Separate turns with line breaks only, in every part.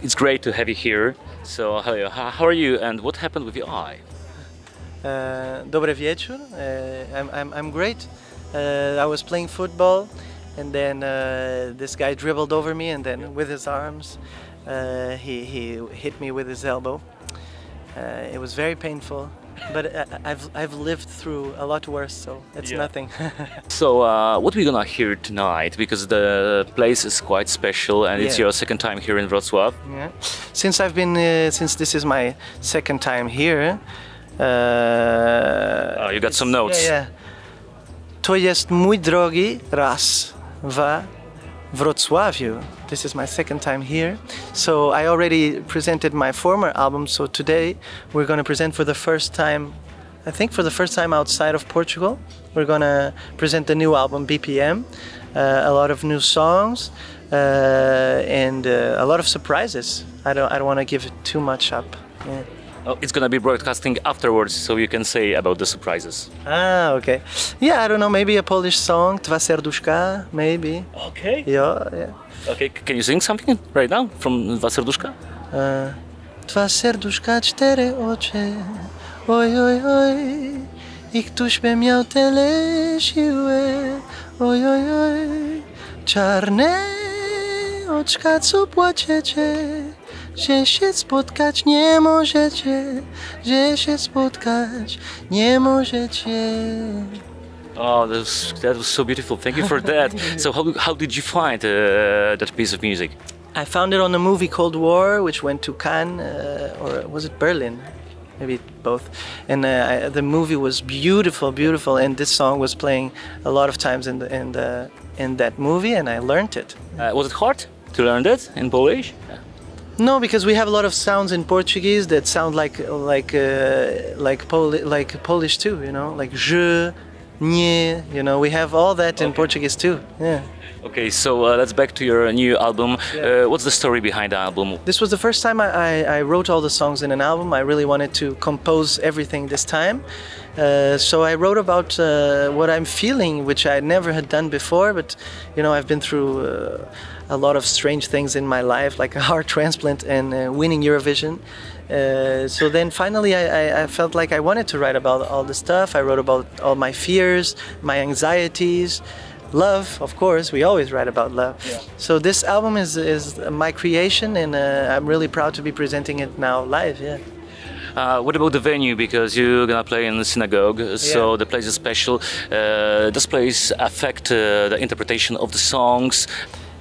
It's great to have you here. So, how are you and what happened with your eye?
Dobry wieczór. I'm great. I was playing football, and then this guy dribbled over me, and then with his arms, he hit me with his elbow. It was very painful, but I've lived through a lot worse, so it's nothing.
So, what we're gonna hear tonight? Because the place is quite special, and it's your second time here in Wrocław.
Yeah. Since this is my second time here.
You got some notes.
Yeah. To jest mój drogi raz w Wrocławiu. This is my second time here. So I already presented my former album, so today we're going to present for the first time, I think for the first time outside of Portugal. We're going to present the new album, BPM, a lot of new songs, and a lot of surprises. I don't want to give too much up. Yeah.
Oh, it's gonna be broadcasting afterwards, so you can say about the surprises.
Ah, okay. Yeah, I don't know, maybe a Polish song, Dwa serduszka, maybe.
Okay.
Yeah.
Okay, can you sing something right now from Dwa serduszka?
Dwa serduszka, cztery oczy, oj, oj, oj, i któż by miał tyle siły, oj, oj, oj, czarne oczka, co płaczecie. Że się spotkać nie możecie, że się spotkać nie możecie.
Oh, that was so beautiful. Thank you for that. So how did you find that piece of music?
I found it on a movie Cold War, which went to Cannes, or was it Berlin? Maybe both. And the movie was beautiful, and this song was playing a lot of times in that movie, and I learned it.
Was it hard to learn that in Polish?
No, because we have a lot of sounds in Portuguese that sound like Polish too, you know, like je, nie, you know, we have all that in Portuguese too. Yeah.
Okay, so let's back to your new album. What's the story behind the album?
This was the first time I wrote all the songs in an album. I really wanted to compose everything this time. So I wrote about what I'm feeling, which I never had done before, but you know, I've been through a lot of strange things in my life, like a heart transplant and winning Eurovision. So then finally I felt like I wanted to write about all the stuff. I wrote about all my fears, my anxieties, love, of course. We always write about love. Yeah. So this album is my creation, and I'm really proud to be presenting it now live. Yeah.
What about the venue? Because you're gonna play in the synagogue, so the place is special. Does place affect the interpretation of the songs?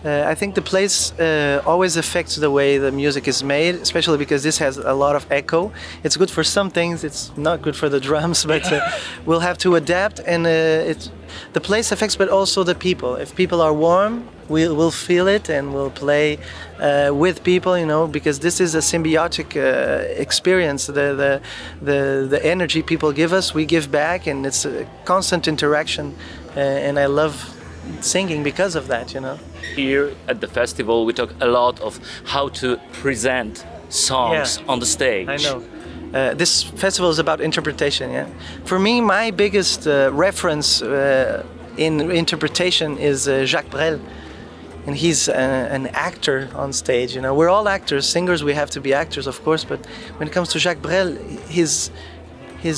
I think the place always affects the way the music is made, especially because this has a lot of echo. It's good for some things, it's not good for the drums, but we'll have to adapt, and the place affects, but also the people. If people are warm, we'll feel it, and we'll play with people, you know, because this is a symbiotic experience. The energy people give us, we give back, and it's a constant interaction, and I love singing because of that, you know.
Here at the festival we talk a lot of how to present songs on the stage.
I know. This festival is about interpretation, yeah. For me, my biggest reference in interpretation is Jacques Brel. And he's an actor on stage, you know. We're all actors, singers, we have to be actors, of course, but when it comes to Jacques Brel, his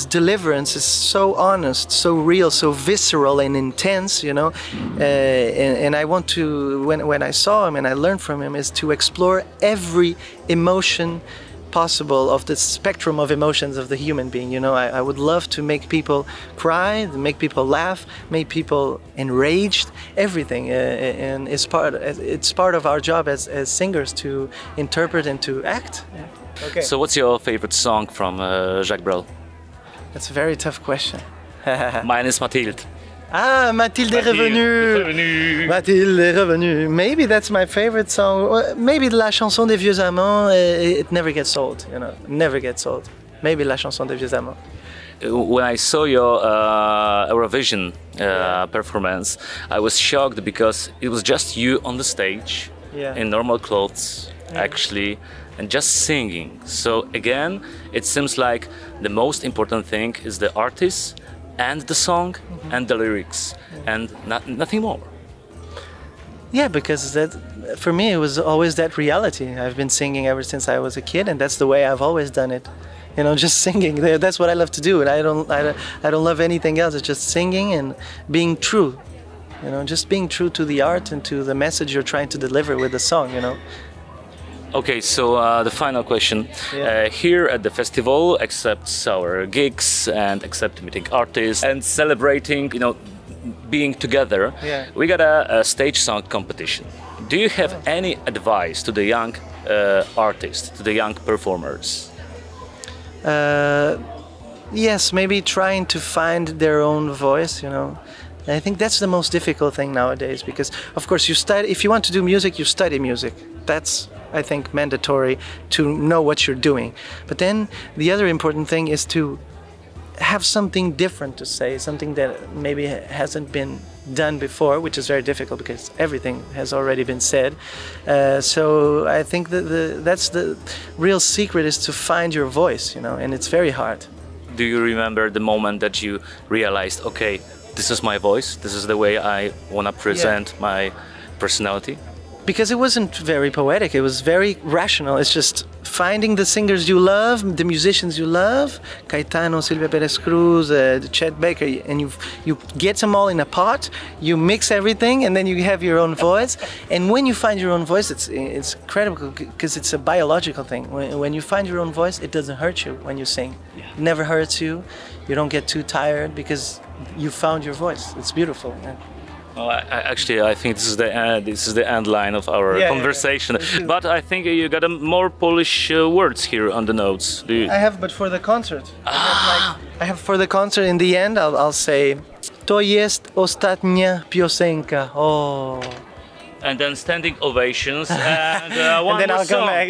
deliverance is so honest, so real, so visceral and intense, you know. And I want to, when I saw him and I learned from him, is to explore every emotion possible of the spectrum of emotions of the human being, you know. I would love to make people cry, make people laugh, make people enraged, everything. And it's part of our job as singers to interpret and to act. Yeah. Okay.
So what's your favorite song from Jacques Brel?
That's a very tough question.
Mine is Mathilde.
Ah, Mathilde est revenue. Mathilde est revenue. Maybe that's my favorite song. Maybe La Chanson des Vieux Amants. It never gets old, you know. Never gets old. Maybe La Chanson des Vieux Amants.
When I saw your Eurovision performance, I was shocked because it was just you on the stage in normal clothes, actually, and just singing. So again, it seems like the most important thing is the artist and the song and the lyrics and nothing more.
Yeah, because that, for me, it was always that reality. I've been singing ever since I was a kid, and that's the way I've always done it. You know, just singing. That's what I love to do, and I don't love anything else. It's just singing and being true. You know, just being true to the art and to the message you're trying to deliver with the song. You know.
Okay, so the final question. Here at the festival, except our gigs and except meeting artists and celebrating, you know, being together, we got a stage song competition. Do you have any advice to the young artists, to the young performers?
Yes, maybe trying to find their own voice, you know. I think that's the most difficult thing nowadays, because of course you study, if you want to do music, you study music. That's, I think, mandatory to know what you're doing. But then the other important thing is to have something different to say, something that maybe hasn't been done before, which is very difficult because everything has already been said. So I think that that's the real secret, is to find your voice, you know, and it's very hard.
Do you remember the moment that you realized, okay, this is my voice, this is the way I want to present my personality?
Because it wasn't very poetic, it was very rational. It's just finding the singers you love, the musicians you love, Caetano, Silvia Perez Cruz, Chet Baker, and you get them all in a pot, you mix everything, and then you have your own voice. And when you find your own voice, it's incredible, because it's a biological thing. When you find your own voice, it doesn't hurt you when you sing. It never hurts you. You don't get too tired because you found your voice. It's beautiful.
Well, I think this is the end line of our conversation. But I think you got more Polish words here on the notes. Do you?
I have, but for the concert. I have for the concert. In the end, I'll say, to jest ostatnia piosenka. Oh.
And then standing ovations and one
and then
more
I'll
song.
come back.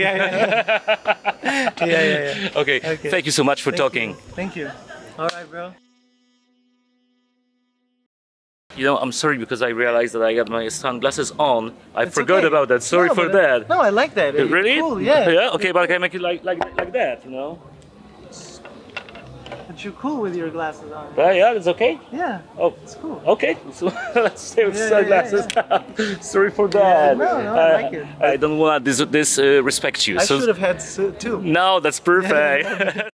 Yeah.
Okay. Thank you so much for talking.
Thank you. All right, bro.
You know, I'm sorry because I realized that I got my sunglasses on. I forgot about that. Sorry for that.
No, I like that.
Really?
Cool, yeah.
Yeah. Okay, but I can make it like that, you know.
But you're cool with your glasses on.
Yeah, it's okay.
Yeah.
Oh,
it's cool.
Okay, so let's stay with sunglasses. Sorry for that.
No, I like it.
I don't want to disrespect you.
I should have had two.
No, that's perfect.